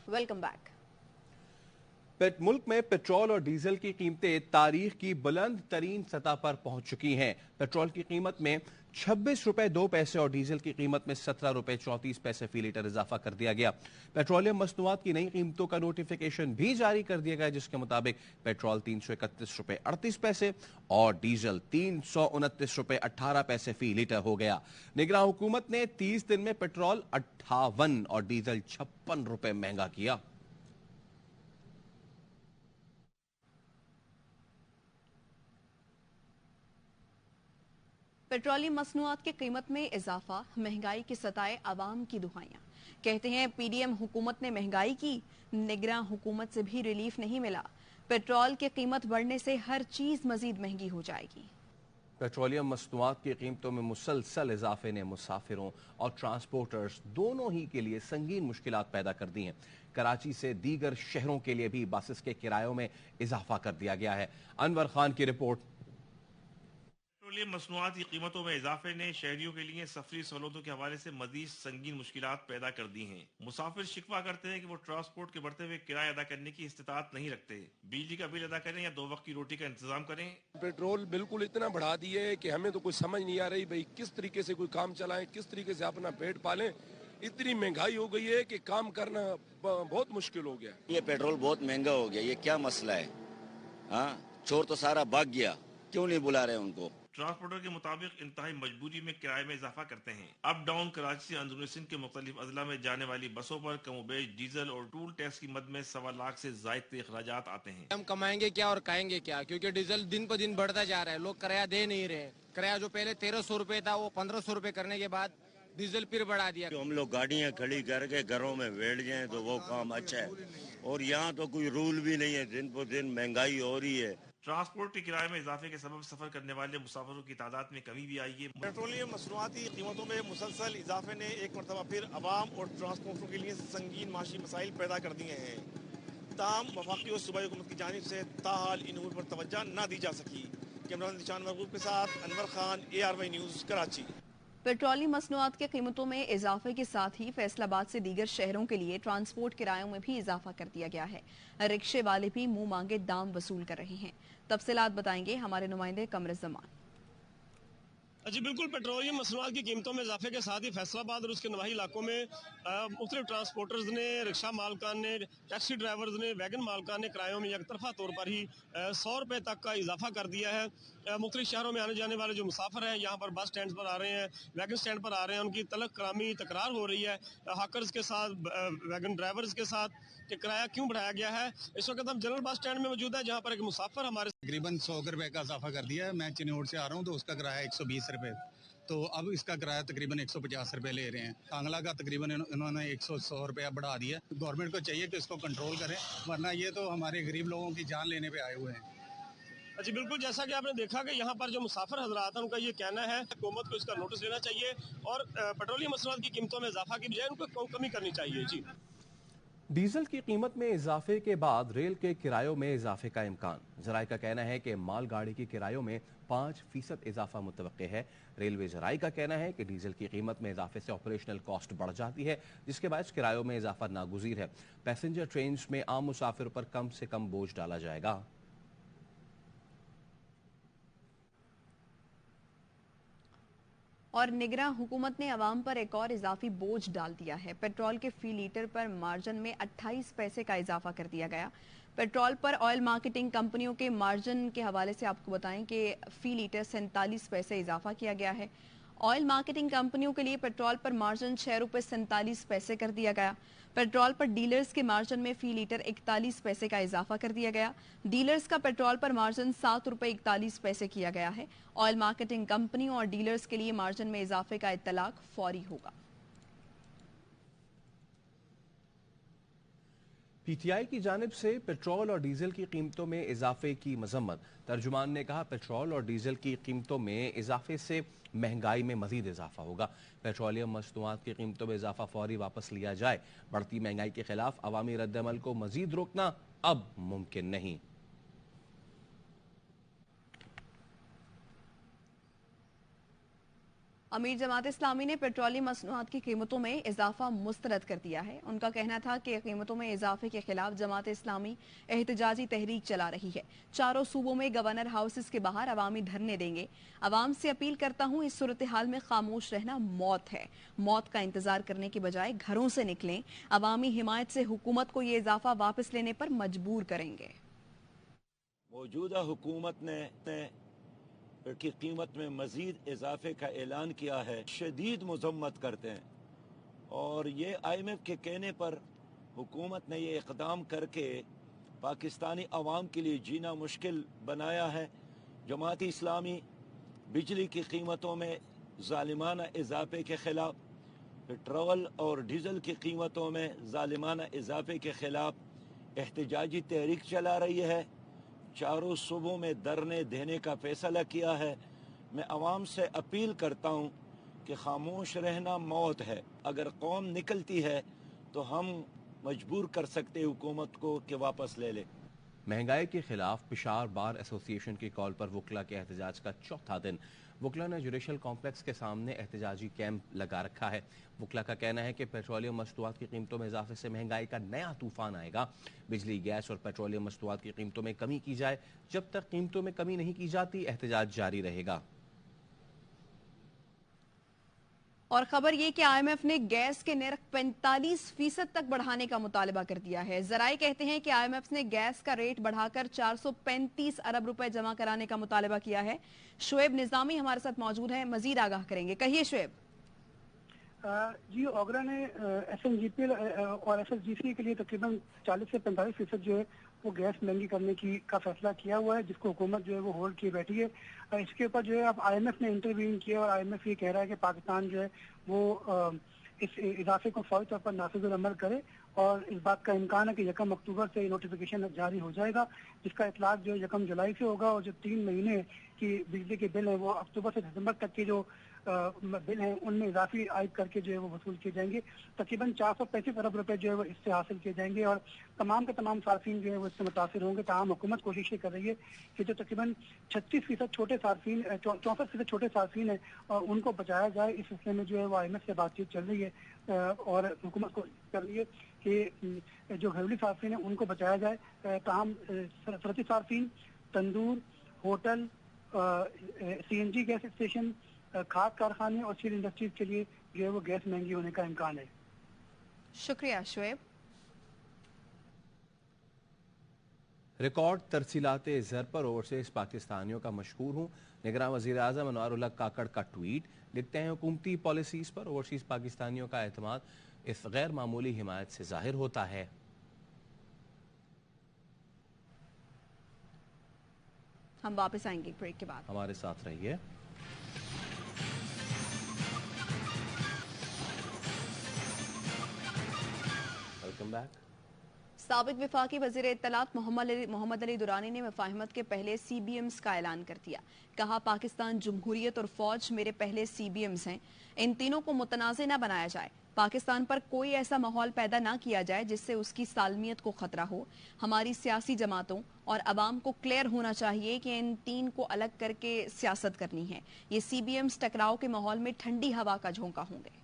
Welcome back. मुल्क में petrol और डीजल की कीमतें तारीख की बुलंद तरीन सतह पर पहुंच चुकी हैं। पेट्रोल की कीमत में 26 रुपए 2 पैसे और डीजल की कीमत में 17 रुपए 34 पैसे फी लीटर इजाफा कर दिया गया। पेट्रोलियम मसनूआत की नई कीमतों का नोटिफिकेशन भी जारी कर दिया गया, जिसके मुताबिक पेट्रोल 331 रुपए 38 पैसे और डीजल 329 रुपए 18 पैसे फी लीटर हो गया। निगरान हुकूमत ने 30 दिन में पेट्रोल 58 और डीजल 56 रुपए महंगा किया। पेट्रोलियम मसनूआत की कीमत में इजाफा, महंगाई की सताए आवाम की दुहाइयां। कहते हैं पीडीएम हुकूमत ने महंगाई की, निगरान हुकूमत से भी रिलीफ नहीं मिला। पेट्रोल की कीमत बढ़ने से हर चीज मजीद महंगी हो जाएगी। पेट्रोलियम मसनूआत की कीमतों में मुसलसल इजाफे ने मुसाफिरों और ट्रांसपोर्टर्स दोनों ही के लिए संगीन मुश्किलात पैदा कर दी हैं। कराची से दीगर शहरों के लिए भी बसेस के किरायों में इजाफा कर दिया गया है। अनवर खान की रिपोर्ट। पेट्रोलियम मसनूआत की कीमतों में इजाफे ने शहरियों के लिए सफरी सहूलतों के हवाले से मजीद संगीन मुश्किलात पैदा कर दी हैं। मुसाफिर शिकवा करते हैं कि वो ट्रांसपोर्ट के बढ़ते हुए किराया अदा करने की इस्तिताअत नहीं रखते। बिजली का बिल अदा करें या 2 वक्त की रोटी का इंतजाम करें। पेट्रोल बिल्कुल इतना बढ़ा दिए है कि हमें तो कुछ समझ नहीं आ रही भाई किस तरीके से कोई काम चलाएं, किस तरीके से अपना पेट पालें। इतनी महंगाई हो गई है कि काम करना बहुत मुश्किल हो गया। ये पेट्रोल बहुत महंगा हो गया, ये क्या मसला है? हाँ, चोर तो सारा भाग गया, क्यों नहीं बुला रहे उनको? ट्रांसपोर्टर के मुताबिक इंतहाई मजबूरी में किराए में इजाफा करते हैं। अप डाउन कराची से अंदरूनी सिंध के मुख्तलिफ अजला में जाने वाली बसों पर कमोबेश डीजल और टूल टैक्स की मद में 1.25 लाख से जायद अखराजात आते हैं। हम कमाएंगे क्या और खाएंगे क्या, क्योंकि डीजल दिन पर दिन बढ़ता जा रहा है। लोग किराया दे नहीं रहे। किराया जो पहले 1300 रुपए था वो 1500 रुपए करने के बाद डीजल फिर बढ़ा दिया। हम लोग गाड़ियाँ खड़ी करके घरों में बैठ जाएं तो वो काम अच्छा है, और यहाँ तो कोई रूल भी नहीं है। दिन पर दिन महंगाई हो रही है। ट्रांसपोर्ट के किराए में इजाफे के सबब सफर करने वाले मुसाफिरों की तादाद में कमी भी आई है। पेट्रोलियम मसनूआती कीमतों में मुसलसल इजाफे ने एक मरतबा फिर अवाम और ट्रांसपोर्टरों के लिए संगीन माशी मसाइल पैदा कर दिए हैं। ताम वफाकी और सूबाई हुकूमत की जानिब से ताहाल इन अमूर पर तवज्जो न दी जा सकी। कैमरामैन निशान महबूब के साथ Anwar Khan, ARY news, Karachi. Petroleum मसनूआत की कीमतों में इजाफे के साथ ही फैसलाबाद से दीगर शहरों के लिए ट्रांसपोर्ट किरायों में भी इजाफा कर दिया गया है। रिक्शे वाले भी मुंह मांगे दाम वसूल कर रहे हैं। तफसीलात बताएंगे हमारे नुमाइंदे कमर ज़मान। जी बिल्कुल, पेट्रोलियम मसनूआत की कीमतों में इजाफे के साथ ही फैसलाबाद और उसके नवाही इलाकों में मुख्तलिफ ट्रांसपोर्टर्स ने, रिक्शा मालकान ने, टैक्सी ड्राइवर्स ने, वैगन मालकान ने किरायों में यकतरफा तौर पर ही 100 रुपये तक का इजाफा कर दिया है। मुख्तलिफ शहरों में आने जाने वाले जो मुसाफिर हैं यहाँ पर बस स्टैंड पर आ रहे हैं, वैगन स्टैंड पर आ रहे हैं, उनकी तलब करामी तकरार हो रही है हाकर्स के साथ, वैगन ड्राइवर्स के साथ कि किराया क्यों बढ़ाया गया है। इस वक्त हम जनरल बस स्टैंड में मौजूद है जहाँ पर एक मुसाफिर हमारे तकरीबन 100 रुपए का इजाफा कर दिया है। मैं चिन्नौर से आ रहा हूँ तो उसका किराया 120 रुपए, तो अब इसका किराया तकरीबन 150 रुपए ले रहे हैं। कांगला का तकरीबन इन्होंने 100 रुपया बढ़ा दिया। गवर्नमेंट को चाहिए कि इसको कंट्रोल करें, वरना ये तो हमारे गरीब लोगों की जान लेने पे आए हुए हैं। जी बिल्कुल, जैसा कि आपने देखा कि यहाँ पर जो मुसाफिर हजरात हैं उनका ये कहना है हुकूमत को इसका नोटिस लेना चाहिए और पेट्रोलियम मसनूआत की कीमतों में इजाफा की बजाय उनको कमी करनी चाहिए। जी, डीजल की कीमत में इजाफे के बाद रेल के किरायों में इजाफे का इम्कान। जराये का कहना है कि मालगाड़ी की किरायों में 5% इजाफा मुतवक्के है। रेलवे जराये का कहना है कि डीजल की कीमत में इजाफे से ऑपरेशनल कॉस्ट बढ़ जाती है, जिसके बायस किरायों में इजाफा नागुज़ीर है। पैसेंजर ट्रेन में आम मुसाफिर पर कम से कम बोझ डाला जाएगा। और निगरान हुकूमत ने अवाम पर एक और इजाफी बोझ डाल दिया है। पेट्रोल के फी लीटर पर मार्जिन में 28 पैसे का इजाफा कर दिया गया। पेट्रोल पर ऑयल मार्केटिंग कंपनियों के मार्जिन के हवाले से आपको बताएं कि फी लीटर 47 पैसे इजाफा किया गया है। ऑयल मार्केटिंग कंपनियों के लिए पेट्रोल पर मार्जिन 6 रुपये 47 पैसे कर दिया गया। पेट्रोल पर डीलर्स के मार्जिन में फी लीटर 41 पैसे का इजाफा कर दिया गया। डीलर्स का पेट्रोल पर मार्जिन 7 रुपये 41 पैसे किया गया है। ऑयल मार्केटिंग कंपनियों और डीलर्स के लिए मार्जिन में इजाफे का इत्तलाक फौरी होगा। पीटीआई की जानिब से पेट्रोल और डीजल की कीमतों में इजाफे की मजम्मत। तर्जुमान ने कहा, पेट्रोल और डीजल की कीमतों में इजाफे से महंगाई में मजीद इजाफा होगा। पेट्रोलियम मसनूआत की कीमतों में इजाफा फौरी वापस लिया जाए। बढ़ती महंगाई के खिलाफ अवामी रद्दअमल को मजीद रोकना अब मुमकिन नहीं। अमीर जमात इस्लामी ने पेट्रोलियम मसनूआत की कीमतों में इजाफा मुस्तरद कर दिया है। उनका कहना था कि कीमतों में इजाफे के खिलाफ जमात इस्लामी एहतजाजी तहरीक चला रही है। चारों सूबों में गवर्नर हाउसेस के बाहर अवामी धरने देंगे। अवाम से अपील करता हूँ, इस सूरत हाल में खामोश रहना मौत है। मौत का इंतजार करने के बजाय घरों से निकलें। अवामी हिमायत से हुकूमत को ये इजाफा वापस लेने पर मजबूर करेंगे। मौजूदा हुकूमत ने की कीमत में मजीद इजाफे का ऐलान किया है, शदीद मजम्मत करते हैं। और ये IMF के कहने पर हुकूमत ने ये इक़दाम करके पाकिस्तानी अवाम के लिए जीना मुश्किल बनाया है। जमात इस्लामी बिजली की कीमतों में ज़ालिमाना इजाफे के ख़िलाफ़, पेट्रोल और डीज़ल की कीमतों में ज़ालिमाना इजाफे के ख़िलाफ़ एहतजाजी तहरीक चला रही है। चारों सूबों में धरने देने का फैसला किया है। मैं अवाम से अपील करता हूँ कि खामोश रहना मौत है। अगर कौम निकलती है तो हम मजबूर कर सकते हुकूमत को कि वापस ले ले। महंगाई के खिलाफ पेशावर बार एसोसिएशन की कॉल पर वकला के एहतजाज का चौथा दिन। वकला ने जुडिशल कॉम्प्लेक्स के सामने एहतजाजी कैंप लगा रखा है। वकला का कहना है कि पेट्रोलियम मस्तूआत की कीमतों में इजाफे से महंगाई का नया तूफान आएगा। बिजली, गैस और पेट्रोलियम मस्तूआत की कीमतों में कमी की जाए। जब तक कीमतों में कमी नहीं की जाती, एहतजाज जारी रहेगा। और खबर ये कि IMF ने गैस के नर्ख 45% तक बढ़ाने का मुतालबा कर दिया है। जराए कहते हैं कि IMF ने गैस का रेट बढ़ाकर 435 अरब रुपए जमा कराने का मुतालबा किया है। शुएब निजामी हमारे साथ मौजूद हैं, मजीद आगाह करेंगे। कहिए शुएब। जी, ओगरा ने SNGPL और SSGC के लिए तकरीबन 40 से 45% जो है वो गैस महंगी करने का फैसला किया हुआ है, जिसको हुकूमत जो है वो होल्ड किए बैठी है। इसके ऊपर जो है अब IMF ने इंटरव्यून किया और IMF ये कह रहा है कि पाकिस्तान जो है वो इस इजाफे को फौरी तौर पर नाफिजुल अमल करे और इस बात का इम्कान है कि 1 अक्टूबर से नोटिफिकेशन जारी हो जाएगा, जिसका इतलाक जो है 1 जुलाई से होगा। और जो 3 महीने की बिजली के बिल है वो अक्टूबर से दिसंबर तक के जो बिल हैं उनमें इजाफी आयद करके जो है वो वसूल किए जाएंगे। तकरीबन 435 अरब रुपए जो है वो इससे हासिल किए जाएंगे और तमाम के तमाम सार्फिन जो है वो इससे मुतासिर होंगे। तमाम हुकूमत कोशिश कर रही है कि जो तकरीबन 36% छोटे सार्फिन 64% छोटे सार्फिन है उनको बचाया जाए। इस सिलसिले में जो है वो IMF से बातचीत चल रही है और हुकूमत कोशिश कर रही है कि जो घरेलू सार्फिन है उनको बचाया जाए। तमाम सरहदी सार्फिन, तंदूर, होटल, CNG गैस स्टेशन, खाद कारखाने और स्टील इंडस्ट्रीज के लिए जो है वो गैस महंगी होने का इम्कान है। शुक्रिया शुएब। रिकॉर्ड तरसीलात ज़र पर ओवरसीज पाकिस्तानियों का मशहूर हूँ। निगरान वज़ीर आज़म अनवारुल्लाह काकड़ का ट्वीट। लिखते हैं, हुकूमती पॉलिसीज़ पर ओवरसीज पाकिस्तानियों का एतमाद इस गैर मामूली हिमायत से जाहिर होता है। हम वापस आएंगे ब्रेक के बाद, हमारे साथ रहिए। Welcome back. साबिक वफाकी वज़ीर इत्तलात मोहम्मद अली दुरानी ने मुफाहिमत के पहले CBMs का ऐलान कर दिया। कहा, पाकिस्तान, जमहूरियत और फौज मेरे पहले CBMs हैं। इन तीनों को मुतनाज़ न बनाया जाए। पाकिस्तान पर कोई ऐसा माहौल पैदा ना किया जाए जिससे उसकी सालमियत को खतरा हो। हमारी सियासी जमातों और अवाम को क्लियर होना चाहिए कि इन तीन को अलग करके सियासत करनी है। ये CBMs टकराव के माहौल में ठंडी हवा का झोंका होंगे।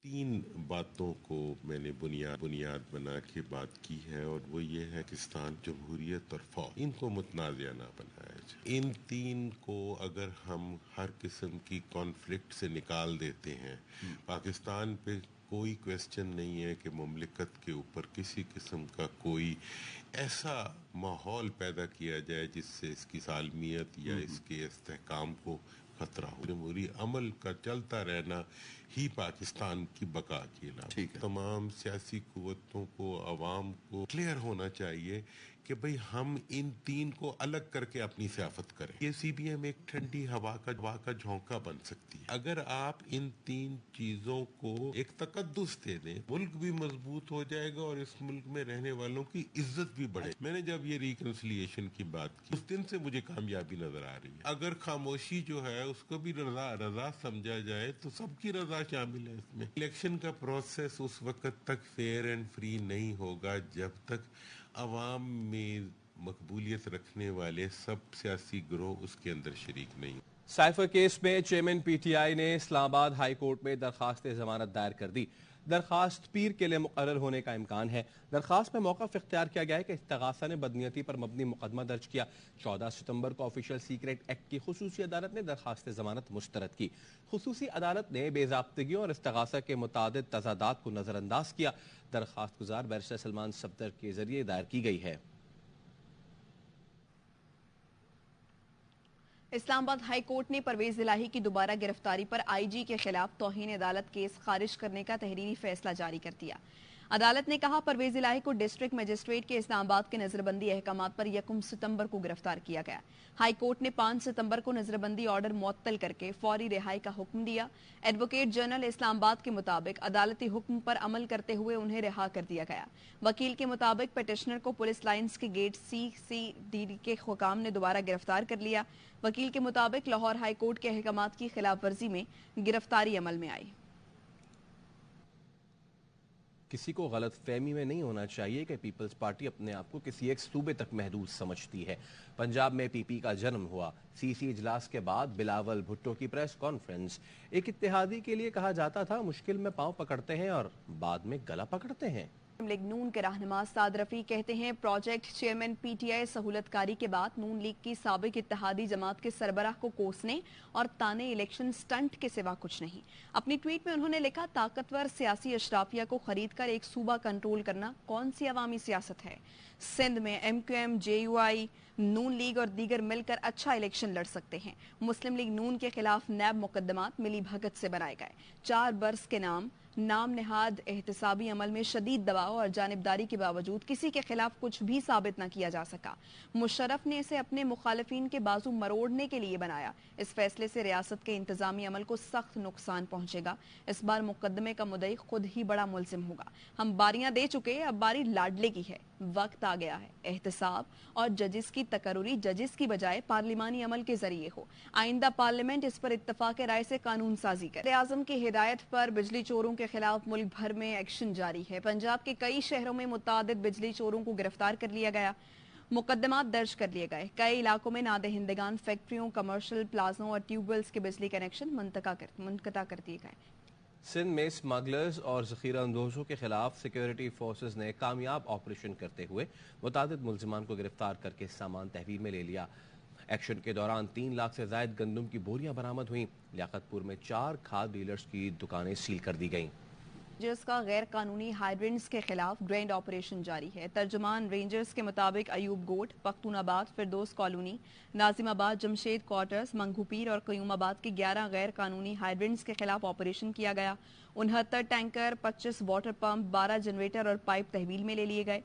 3 बातों को मैंने बुनियाद बना के बात की है और वो ये है पाकिस्तान, जमहूरियत और फौज, इनको मुतनाज़िया ना बनाया जाए। इन 3 को अगर हम हर किस्म की कॉन्फ्लिक्ट से निकाल देते हैं, पाकिस्तान पे कोई क्वेश्चन नहीं है कि मुमलिकत के ऊपर किसी किस्म का कोई ऐसा माहौल पैदा किया जाए जिससे इसकी सालमियत या इसके इस्तेहकाम को खतरा हो। जमहूरी अमल का चलता रहना ही पाकिस्तान की बका के लिए तमाम सियासी कुव्वतों को, अवाम को क्लियर होना चाहिए कि भाई हम इन 3 को अलग करके अपनी सियासत करें। ये CBM एक ठंडी हवा का झोंका बन सकती है। अगर आप इन 3 चीजों को एक तकद्दुस दे दें, मुल्क भी मजबूत हो जाएगा और इस मुल्क में रहने वालों की इज्जत भी बढ़े। मैंने जब ये रिकंसिलिएशन की बात की, उस दिन से मुझे कामयाबी नजर आ रही है। अगर खामोशी जो है उसको भी रजा समझा जाए तो सबकी रजा शामिल है इसमें। इलेक्शन का प्रोसेस उस वक्त तक फेयर एंड फ्री नहीं होगा जब तक अवाम में मकबूलियत रखने वाले सब सियासी ग्रोह उसके अंदर शरीक नहीं। साइफर केस में चेयरमैन पीटीआई ने इस्लामाबाद हाई कोर्ट में दरखास्त जमानत दायर कर दी। दरखास्त पीर के लिए मुकर्रर होने का इम्कान है। दरखास्त में मौक़िफ़ इख्तियार किया गया है कि इस्तग़ासा ने बदनीयती पर मबनी मुकदमा दर्ज किया। 14 सितंबर को ऑफिशियल सीक्रेट एक्ट की खुसूसी अदालत ने दरखास्त जमानत मुस्तरद की। खुसूसी अदालत ने बेज़ाब्तगियों और इस्तग़ासा के मुतादिद तज़ादात को नज़रअंदाज किया। दरखास्त गुजार बैरिस्टर सलमान सफदर के जरिए दायर की गई है। इस्लामाबाद हाई कोर्ट ने परवेज इलाही की दोबारा गिरफ्तारी पर आईजी के खिलाफ तौहीन अदालत केस खारिज करने का तहरीरी फैसला जारी कर दिया। अदालत ने कहा, परवेज इलाही को डिस्ट्रिक्ट मजिस्ट्रेट के इस्लामाबाद के नजरबंदी अहकामात पर 1 सितंबर को गिरफ्तार किया गया। हाई कोर्ट ने 5 सितंबर को नजरबंदी ऑर्डर मुअत्तल करके फौरी रिहाई का हुक्म दिया। एडवोकेट जनरल इस्लामाबाद के मुताबिक अदालती हुक्म पर अमल करते हुए उन्हें रिहा कर दिया गया। वकील के मुताबिक पिटिशनर को पुलिस लाइन्स के गेट CCD के हुकाम ने दोबारा गिरफ्तार कर लिया। वकील के मुताबिक लाहौर हाई कोर्ट के अहकामात की खिलाफ वर्जी में गिरफ्तारी अमल में आई। किसी को गलत फहमी में नहीं होना चाहिए कि पीपल्स पार्टी अपने आप को किसी एक सूबे तक महदूद समझती है। पंजाब में PP का जन्म हुआ। CC इजलास के बाद बिलावल भुट्टो की प्रेस कॉन्फ्रेंस। एक इत्तेहादी के लिए कहा जाता था मुश्किल में पांव पकड़ते हैं और बाद में गला पकड़ते हैं। लीग नून के रहनुमा साद रफी कहते हैं, प्रोजेक्ट चेयरमैन PTI सहूलतकारी के बाद नून लीग की साबिक इत्तेहादी जमात के सरबराह को कोसने और ताने इलेक्शन स्टंट के सिवा कुछ नहीं। अपनी ट्वीट में उन्होंने लिखा, ताकतवर सियासी अशराफिया को खरीद कर एक सूबा कंट्रोल करना कौन सी अवामी सियासत है। सिंध में MQM, JUI, नून लीग और दीगर मिलकर अच्छा इलेक्शन लड़ सकते हैं। मुस्लिम लीग नून के खिलाफ नैब मुकदमात मिली भगत से बनाए गए। 4 बरस के नाम नेहाद एहतसाबी अमल में शदीद दबाव और जानिबदारी के बावजूद किसी के खिलाफ कुछ भी साबित न किया जा सका। मुशर्रफ ने इसे अपने मुखालिफिन के बाजू मरोड़ने के लिए बनाया। इस फैसले से रियासत के इंतजामी अमल को सख्त नुकसान पहुंचेगा। इस बार मुकदमे का मुद्दई खुद ही बड़ा मुलजिम होगा। हम बारियां दे चुके, अब बारी लाडले की है। वक्त आ गया है एहतसाब और जजिस की तकर्रुरी जजिस की बजाय पार्लिमानी अमल के जरिए हो। आइंदा पार्लियामेंट इस पर इत्तफाक राय से कानून साजी करे। आज़म की हिदायत पर बिजली चोरों के खिलाफ मुल्क भर में एक्शन जारी है। पंजाब के कई शहरों में मुतादिद बिजली चोरों को गिरफ्तार कर लिया गया। मुकदमात दर्ज कर लिए गए। कई इलाकों में नादहिंदगान फैक्ट्रियों, कमर्शियल प्लाजों और ट्यूबवेल्स के बिजली कनेक्शन मुनक़ता कर दिए गए। सिंध में स्मगलर्स और ज़ख़ीरा अंदोज़ों के खिलाफ सिक्योरिटी फोर्सेस ने कामयाब ऑपरेशन करते हुए मुतादिद मुल्ज़िमान को गिरफ्तार करके सामान तहवील में ले लिया। एक्शन के दौरान 3 लाख से ज़ायद गंदम की बोरियां बरामद हुई। लियाकतपुर में 4 खाद डीलर्स की दुकानें सील कर दी गईं। रेंजर्स का गैर कानूनी हाइड्रेंट्स के खिलाफ ग्रैंड ऑपरेशन जारी है। तर्जुमान रेंजर्स के मुताबिक अयूब गोट, पख्तूनाबाद, फिरदौस कॉलोनी, नाजिमाबाद, जमशेद क्वार्टर्स, मंगूपीर और कयूमाबाद के 11 गैर कानूनी हाइड्रेंट्स के खिलाफ ऑपरेशन किया गया। 69 टैंकर, 25 वाटर पंप, 12 जनरेटर और पाइप तहवील में ले लिए गए।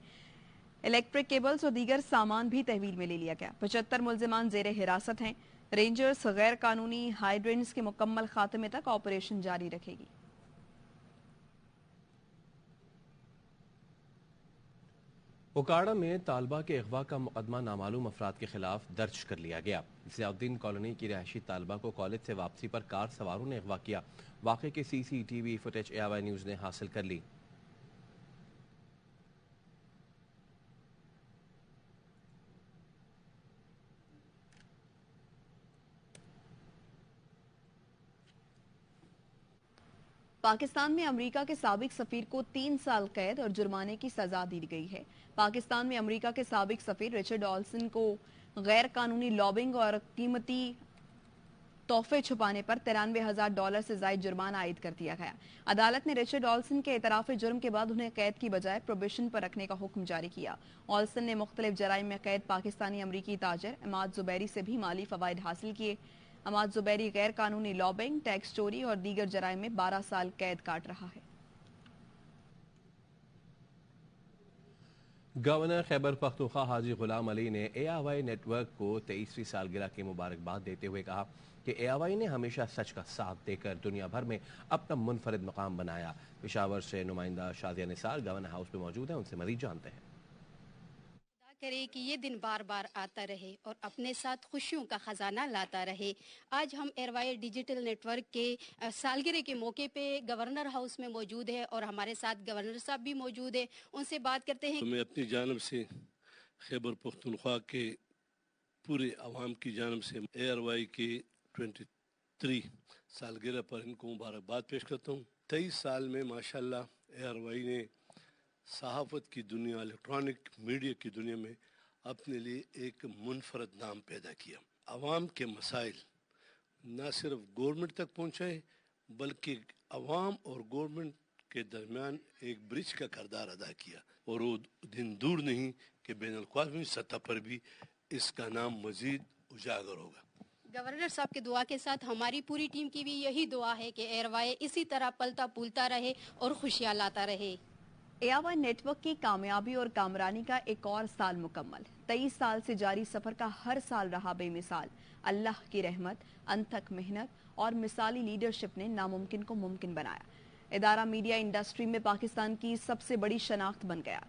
इलेक्ट्रिक केबल्स और दीगर सामान भी तहवील में ले लिया गया। 75 मुल्जिमान जेर हिरासत हैं। रेंजर्स गैर कानूनी हाइड्रेंट्स के मुकम्मल खात्मे तक ऑपरेशन जारी रखेगी। उकाड़ा में तालबा के अगवा का मुकदमा नामालूम अफराद के खिलाफ दर्ज कर लिया गया। ज़ियाउद्दीन कॉलोनी की रहायशी तालबा को कॉलेज से वापसी पर कार सवारों ने अगवा किया। वाक़े की CCTV फुटेज ARY न्यूज़ ने हासिल कर ली। पाकिस्तान में अमेरिका के साबिक सफीर को 3 साल कैद और जुर्माने की सजा दी गई है। पाकिस्तान में अमेरिका के साबिक सफीर रिचर्ड ऑल्सन को गैर कानूनी लॉबिंग और कीमती तोहफे छुपाने पर $93,000 से ज्यादा जुर्माना आयद कर दिया गया। अदालत ने रिचर्ड ऑल्सन के एतराफ़ जुर्म के बाद उन्हें कैद की बजाय प्रोबेशन पर रखने का हुक्म जारी किया। ऑल्सन ने मुख्तलिफ जराइम में कैद पाकिस्तानी अमरीकी ताजर इमाद जुबैरी से भी माली फवायद हासिल किए। इमाद जुबैरी गैर कानूनी लॉबिंग, टैक्स चोरी और दीगर जराइम में 12 साल कैद काट रहा है। गवर्नर खैबर पख्तूनख्वा हाजी गुलाम अली ने ARY नेटवर्क को 23वीं सालगिरह की मुबारकबाद देते हुए कहा कि ARY ने हमेशा सच का साथ देकर दुनिया भर में अपना मुनफरिद मकाम बनाया। पेशावर से नुमाइंदा शादिया निसार गवर्नर हाउस में मौजूद हैं, उनसे मजीद जानते हैं। करे कि ये दिन बार बार आता रहे और अपने साथ खुशियों का खजाना लाता रहे। आज हम ARY डिजिटल नेटवर्क के सालगिरह के मौके पे गवर्नर हाउस में मौजूद है और हमारे साथ गवर्नर साहब भी मौजूद है। उनसे बात करते हैं। तो मैं अपनी जानब से खैबर पख्तूनख्वा के पूरे अवाम की जानब से ARY के 23 सालगिरह पर इनको मुबारकबाद पेश करता हूँ। 23 साल में माशाल्लाह एयरवाई ने सहाफ़त की दुनिया, इलेक्ट्रॉनिक मीडिया की दुनिया में अपने लिए एक मुनफरद नाम पैदा किया। आवाम के मसाइल न सिर्फ गवर्नमेंट तक पहुँचाए बल्कि आवाम और गवर्नमेंट के दरमियान एक ब्रिज का किरदार अदा किया, और वो दिन दूर नहीं कि बैनुल-अक़वामी सतह पर भी इसका नाम मज़ीद उजागर होगा। गवर्नर साहब की दुआ के साथ हमारी पूरी टीम की भी यही दुआ है कि एयरवाई इसी तरह पलता पुलता रहे और खुशियाँ लाता रहे। एयरवाई नेटवर्क की कामयाबी और कामरानी का एक और साल मुकम्मल। 23 साल से जारी सफर का हर साल रहा बेमिसाल। अल्लाह की रहमत, अनथक मेहनत और मिसाली लीडरशिप ने नामुमकिन को मुमकिन बनाया। इदारा मीडिया इंडस्ट्री में पाकिस्तान की सबसे बड़ी शनाख्त बन गया।